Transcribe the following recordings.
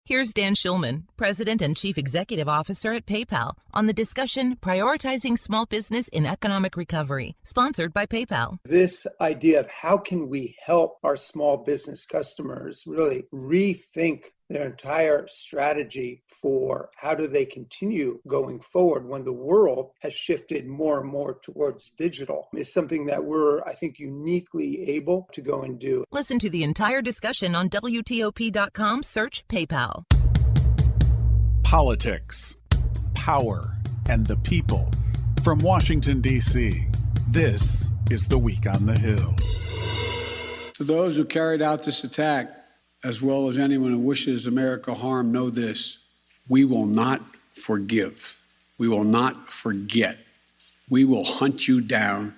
Here's Dan Schulman, President and Chief Executive Officer at PayPal, on the discussion Prioritizing Small Business in Economic Recovery, sponsored by PayPal. This idea of how can we help our small business customers really rethink their entire strategy for how do they continue going forward when the world has shifted more and more towards digital is something that we're, I think, uniquely able to go and do. Listen to the entire discussion on WTOP.com. Search PayPal. Politics, power, and the people. From Washington, D.C., this is The Week on the Hill. To those who carried out this attack, as well as anyone who wishes America harm, know this: we will not forgive. We will not forget. We will hunt you down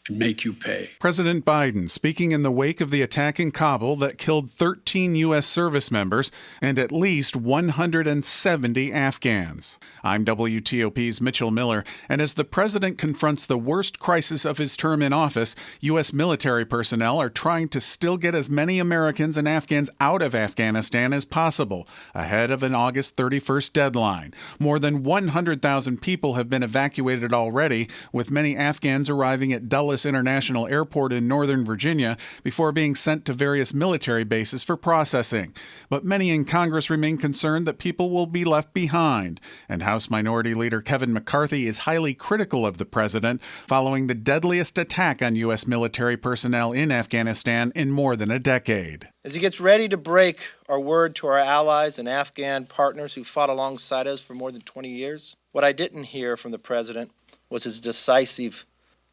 and make you pay. President Biden speaking in the wake of the attack in Kabul that killed 13 U.S. service members and at least 170 Afghans. I'm WTOP's Mitchell Miller, and as the president confronts the worst crisis of his term in office, U.S. military personnel are trying to still get as many Americans and Afghans out of Afghanistan as possible, ahead of an August 31st deadline. More than 100,000 people have been evacuated already, with many Afghans arriving at Dulles International Airport in Northern Virginia before being sent to various military bases for processing. But many in Congress remain concerned that people will be left behind. And House Minority Leader Kevin McCarthy is highly critical of the president following the deadliest attack on U.S. military personnel in Afghanistan in more than a decade. As he gets ready to break our word to our allies and Afghan partners who fought alongside us for more than 20 years, what I didn't hear from the president was his decisive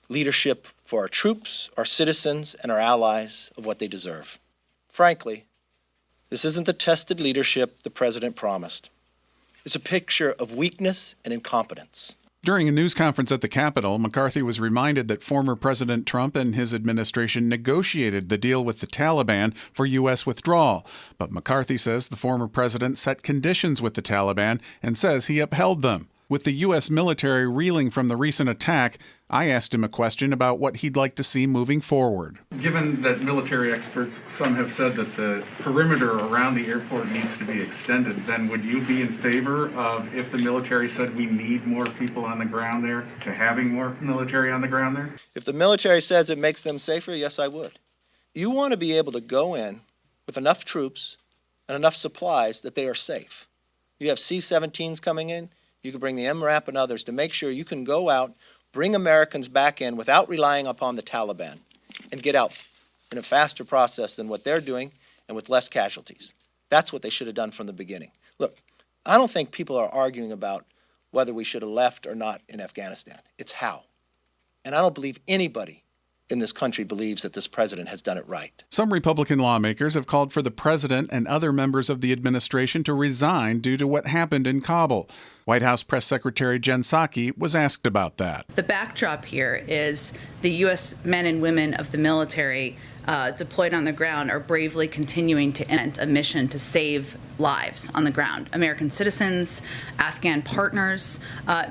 leadership for our troops, our citizens, and our allies of what they deserve. Frankly, this isn't the tested leadership the president promised. It's a picture of weakness and incompetence. During a news conference at the Capitol, McCarthy was reminded that former President Trump and his administration negotiated the deal with the Taliban for U.S. withdrawal. But McCarthy says the former president set conditions with the Taliban and says he upheld them. With the U.S. military reeling from the recent attack, I asked him a question about what he'd like to see moving forward. Given that military experts, some have said that the perimeter around the airport needs to be extended, then would you be in favor of, if the military said we need more people on the ground there, to having more military on the ground there? If the military says it makes them safer, yes, I would. You want to be able to go in with enough troops and enough supplies that they are safe. You have C-17s coming in. You can bring the MRAP and others to make sure you can go out, bring Americans back in without relying upon the Taliban, and get out in a faster process than what they're doing and with less casualties. That's what they should have done from the beginning. Look, I don't think people are arguing about whether we should have left or not in Afghanistan. It's how. And I don't believe anybody in this country believes that this president has done it right. Some Republican lawmakers have called for the president and other members of the administration to resign due to what happened in Kabul. White House Press Secretary Jen Psaki was asked about that. The backdrop here is the U.S. men and women of the military deployed on the ground are bravely continuing to end a mission to save lives on the ground. American citizens, Afghan partners,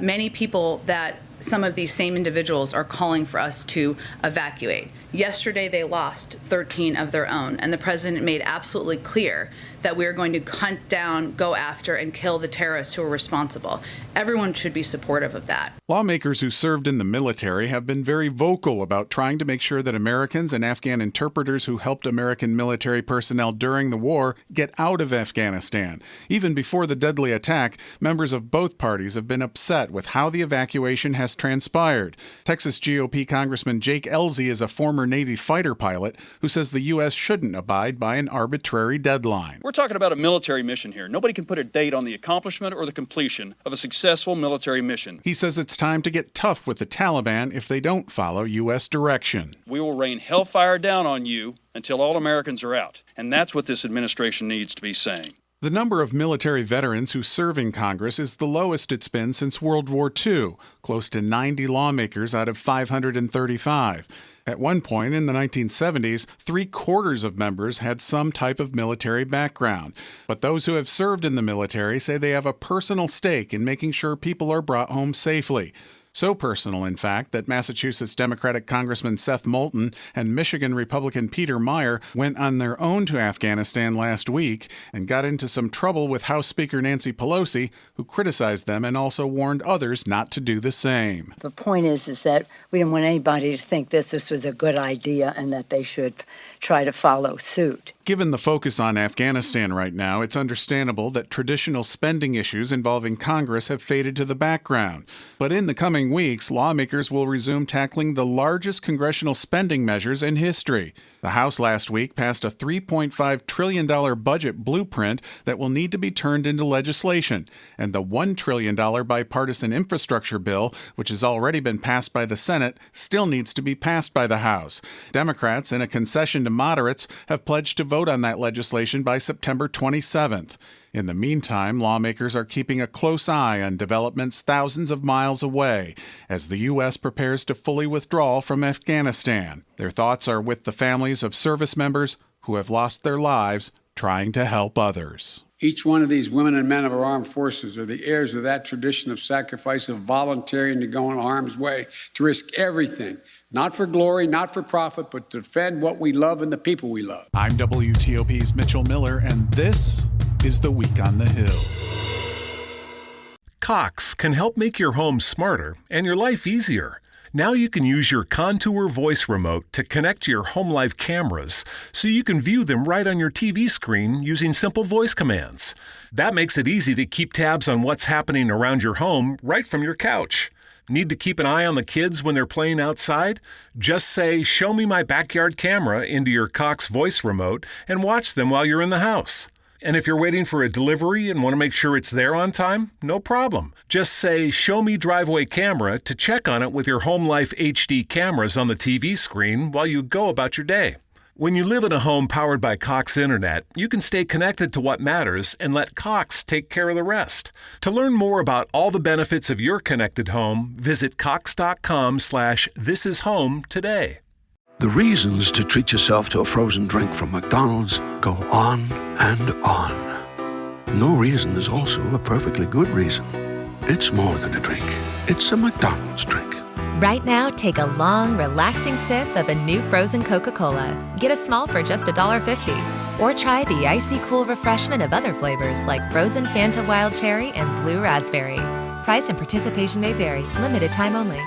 many people that some of these same individuals are calling for us to evacuate. Yesterday, they lost 13 of their own, and the president made absolutely clear that we are going to hunt down, go after, and kill the terrorists who are responsible. Everyone should be supportive of that. Lawmakers who served in the military have been very vocal about trying to make sure that Americans and Afghan interpreters who helped American military personnel during the war get out of Afghanistan. Even before the deadly attack, members of both parties have been upset with how the evacuation has transpired. Texas GOP Congressman Jake Ellzey is a former Navy fighter pilot who says the U.S. shouldn't abide by an arbitrary deadline. We're talking about a military mission here. Nobody can put a date on the accomplishment or the completion of a successful military mission. He says it's time to get tough with the Taliban if they don't follow U.S. direction. We will rain hellfire down on you until all Americans are out. And that's what this administration needs to be saying. The number of military veterans who serve in Congress is the lowest it's been since World War II, close to 90 lawmakers out of 535. At one point in the 1970s, 3/4 of members had some type of military background. But those who have served in the military say they have a personal stake in making sure people are brought home safely. So personal, in fact, that Massachusetts Democratic Congressman Seth Moulton and Michigan Republican Peter Meyer went on their own to Afghanistan last week and got into some trouble with House Speaker Nancy Pelosi, who criticized them and also warned others not to do the same. The point is that we didn't want anybody to think this was a good idea and that they should try to follow suit. Given the focus on Afghanistan right now, it's understandable that traditional spending issues involving Congress have faded to the background. But in the coming weeks, lawmakers will resume tackling the largest congressional spending measures in history. The House last week passed a $3.5 trillion budget blueprint that will need to be turned into legislation, and the $1 trillion bipartisan infrastructure bill, which has already been passed by the Senate, still needs to be passed by the House. Democrats, in a concession to moderates, have pledged to vote on that legislation by September 27th. In the meantime, lawmakers are keeping a close eye on developments thousands of miles away as the U.S. prepares to fully withdraw from Afghanistan. Their thoughts are with the families of service members who have lost their lives trying to help others. Each one of these women and men of our armed forces are the heirs of that tradition of sacrifice, of volunteering to go in harm's way, to risk everything, not for glory, not for profit, but to defend what we love and the people we love. I'm WTOP's Mitchell Miller, and this is The Week on the Hill. Cox can help make your home smarter and your life easier. Now you can use your Contour voice remote to connect to your home life cameras so you can view them right on your TV screen using simple voice commands. That makes it easy to keep tabs on what's happening around your home right from your couch. Need to keep an eye on the kids when they're playing outside? Just say, "Show me my backyard camera" into your Cox voice remote and watch them while you're in the house. And if you're waiting for a delivery and want to make sure it's there on time, no problem. Just say, "Show me driveway camera" to check on it with your Home Life HD cameras on the TV screen while you go about your day. When you live in a home powered by Cox Internet, you can stay connected to what matters and let Cox take care of the rest. To learn more about all the benefits of your connected home, visit cox.com/thisishome today. The reasons to treat yourself to a frozen drink from McDonald's go on and on. No reason is also a perfectly good reason. It's more than a drink. It's a McDonald's drink. Right now, take a long, relaxing sip of a new frozen Coca-Cola. Get a small for just $1.50. Or try the icy cool refreshment of other flavors like frozen Fanta Wild Cherry and Blue Raspberry. Price and participation may vary. Limited time only.